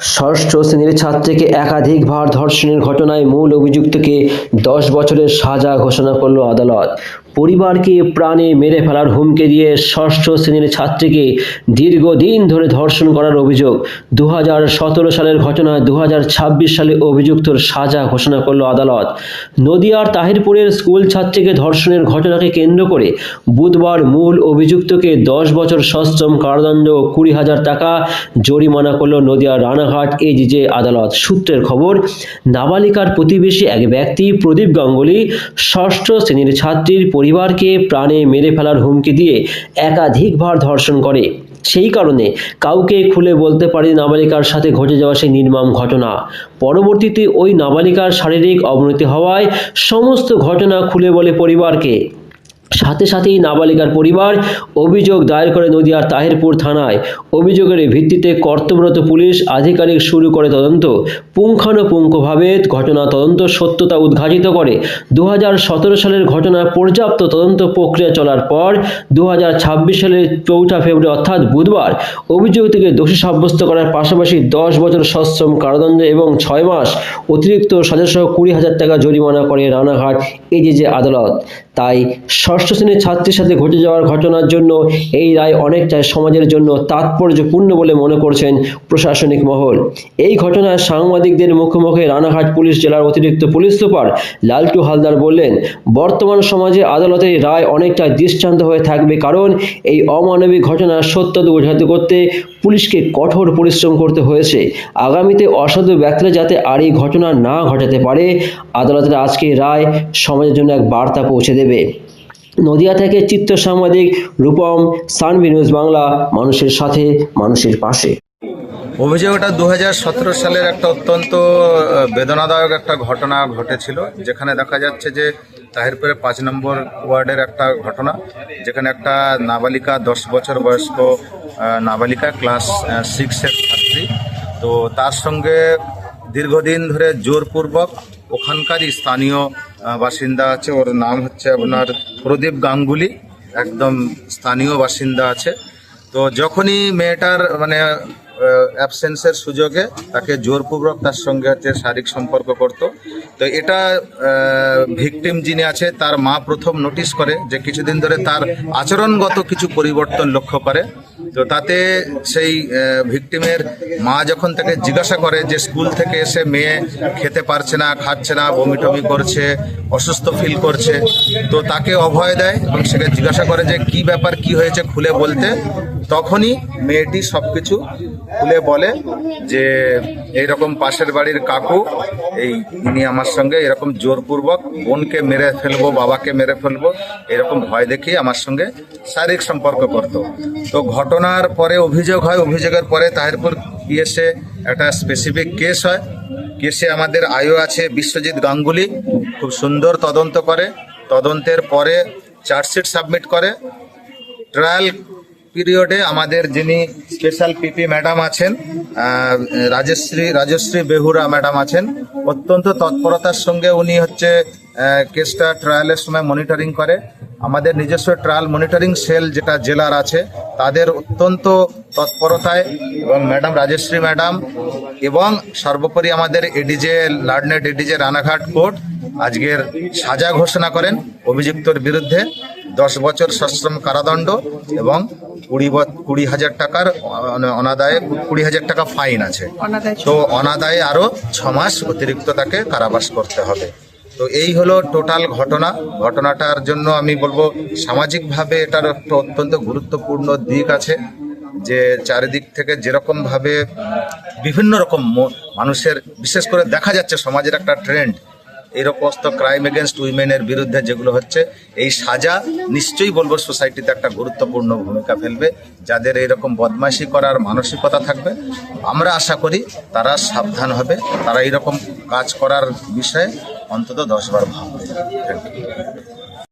ষষ্ঠ শ্রেণীর ছাত্রীকে একাধিকবার ধর্ষণের ঘটনায় মূল অভিযুক্তকে 10 বছরের সাজা ঘোষণা করল আদালত। পরিবারকে প্রাণে মেরে ফেলার হুমকি দিয়ে ষষ্ঠ শ্রেণীর ছাত্রীকে দীর্ঘদিন ধরে ধর্ষণ করার অভিযোগ। 2017 সালের ঘটনায় 2026 সালে অভিযুক্তর সাজা ঘোষণা করল আদালত। নদিয়ার তাহিরপুরের স্কুল ছাত্রীকে ধর্ষণের ঘটনাকে কেন্দ্র করে বুধবার মূল অভিযুক্তকে 10 বছর সশ্রম কারাদণ্ড ও 20,000 টাকা জরিমানা করল নদিয়ার রানাঘাট এডিজে আদালত। সূত্রের খবর, নাবালিকার প্রতিবেশী এক ব্যক্তি প্রদীপ গাঙ্গুলি ষষ্ঠ শ্রেণীর ছাত্রীর পরিবারকে প্রাণে মেরে ফেলার হুমকি দিয়ে একাধিকবার ধর্ষণ করে। সেই কারণে কাউকে খুলে বলতে পারেনি নাবালিকার সাথে ঘটে যাওয়া সেই নির্মম ঘটনা। পরবর্তীতে ওই নাবালিকার শারীরিক অবনতি হওয়ায় সমস্ত ঘটনা খুলে বলে পরিবারকে। সাথে সাথেই নাবালিকার পরিবার অভিযোগ দায়ের করে নদিয়ার তাহিরপুর থানায়। অভিযোগের ভিত্তিতে কর্তব্যরত পুলিশ আধিকারিক শুরু করে তদন্ত। পুঙ্খানুপুঙ্খভাবে ঘটনা তদন্ত সত্যতা উদ্ঘাটিত করে। 2017 সালের ঘটনা পর্যাপ্ত তদন্ত প্রক্রিয়া চলার পর 2026 সালের 4 ফেব্রুয়ারি অর্থাৎ বুধবার অভিযুক্তকে দোষী সাব্যস্ত করার পাশাপাশি 10 বছর সশ্রম কারাদণ্ড এবং 6 মাস অতিরিক্ত সাজাসহ 20,000 টাকা জরিমানা করে রানাঘাট এডিজে আদালত। তাই ষষ্ঠ শ্রেণীর ছাত্রীর সাথে ঘটে যাওয়ার ঘটনার জন্য এই রায় অনেকটাই সমাজের জন্য তাৎপর্যপূর্ণ বলে মনে করছেন প্রশাসনিক মহল। এই ঘটনায় সাংবাদিকদের মুখোমুখি রানাঘাট পুলিশ জেলার অতিরিক্ত পুলিশ সুপার লালটু হালদার বললেন, বর্তমান সমাজে আদালতের রায় অনেকটা দৃষ্টান্ত হয়ে থাকবে, কারণ এই অমানবিক ঘটনার সত্যতা উদ্ঘাটিত করতে পুলিশকে কঠোর পরিশ্রম করতে হয়েছে। আগামীতে অসাধু ব্যক্তিরা যাতে আর এই ঘটনা না ঘটাতে পারে, আদালতের আজকের রায় সমাজের জন্য এক বার্তা পৌঁছে দেবে। নদিয়া থেকে চিত্র সাংবাদিক রূপম, সানভি নিউজ বাংলা, মানুষের সাথে মানুষের পাশে। অভিযোগটা 2017 সালের একটা অত্যন্ত বেদনাদায়ক একটা ঘটনা ঘটেছিল, যেখানে দেখা যাচ্ছে যে তাহিরপুরের 5 নম্বর ওয়ার্ডের একটা ঘটনা, যেখানে একটা নাবালিকা 10 বছর বয়স্ক নাবালিকা ক্লাস 6-এর ছাত্রী, তো তার সঙ্গে দীর্ঘদিন ধরে জোরপূর্বক ওখানকারই স্থানীয় বাসিন্দা আছে, ওর নাম হচ্ছে আপনার প্রদীপ গাঙ্গুলি, একদম স্থানীয় বাসিন্দা আছে। তো যখনই মেয়েটার অ্যাবসেন্সের সুযোগে তাকে জোরপূর্বক তার সঙ্গে হচ্ছে শারীরিক সম্পর্ক করত। তো এটা ভিকটিম যিনি আছে তার মা প্রথম নোটিশ করে যে কিছুদিন ধরে তার আচরণগত কিছু পরিবর্তন লক্ষ্য করে। তো তাতে সেই ভিকটিমের মা যখন তাকে জিজ্ঞাসা করে যে স্কুল থেকে এসে মেয়ে খেতে পারছে না, খাচ্ছে না, বমি টমি করছে, অসুস্থ ফিল করছে, তো তাকে অভয় দেয় এবং সেকে জিজ্ঞাসা করে যে কি ব্যাপার, কি হয়েছে খুলে বলতে। তখনই মেয়েটি সবকিছু খুলে বলে যে এইরকম পাশের বাড়ির কাকু ইনি আমার সঙ্গে এরকম জোরপূর্বক বোনকে মেরে ফেলবো, বাবাকে মেরে ফেলবো, এরকম ভয় দেখিয়ে আমার সঙ্গে শারীরিক সম্পর্ক করত। তো ঘটনার পরে অভিযোগ হয়, অভিযোগের পরে তাহিরপুর পিএসএ একটা স্পেসিফিক কেস হয়। কেসে আমাদের আইও আছে বিশ্বজিৎ গাঙ্গুলি, খুব সুন্দর তদন্ত করে। তদন্তের পরে চার্জশিট সাবমিট করে। ট্রায়াল পিরিয়ডে আমাদের যিনি স্পেশাল পিপি ম্যাডাম আছেন, রাজশ্রী বেহুরা ম্যাডাম আছেন, অত্যন্ত তৎপরতার সঙ্গে উনি হচ্ছে কেসটা ট্রায়ালের সময় মনিটরিং করে। আমাদের নিজস্ব ট্রায়াল মনিটরিং সেল যেটা জেলার আছে, তাদের অত্যন্ত তৎপরতায় এবং ম্যাডাম রাজশ্রী ম্যাডাম এবং সর্বোপরি আমাদের ADJ learned ADJ Ranaghat court আজকের সাজা ঘোষণা করেন অভিযুক্তর বিরুদ্ধে। 10 বছর সশ্রম কারাদণ্ড এবং 20,000 টাকার অনাদায়ে 20,000 টাকা ফাইন আছে। তো অনাদায়ে আরো 6 মাস অতিরিক্ত তাকে কারাবাস করতে হবে। তো এই হলো টোটাল ঘটনাটার জন্য আমি বলবো সামাজিকভাবে এটার একটা অত্যন্ত গুরুত্বপূর্ণ দিক আছে, যে চারিদিক থেকে যেরকম ভাবে বিভিন্ন রকম মানুষের, বিশেষ করে দেখা যাচ্ছে সমাজের একটা ট্রেন্ড এরকম ক্রাইম এগেনস্ট উইমেনের বিরুদ্ধে যেগুলো হচ্ছে, এই সাজা নিশ্চয়ই বলবো সোসাইটিতে একটা গুরুত্বপূর্ণ ভূমিকা ফেলবে। যাদের এইরকম বদমাইশি করার মানসিকতা থাকবে, আমরা আশা করি তারা সাবধান হবে, তারা এইরকম কাজ করার বিষয়ে অন্তত 10 বার ভাববে। Thank you.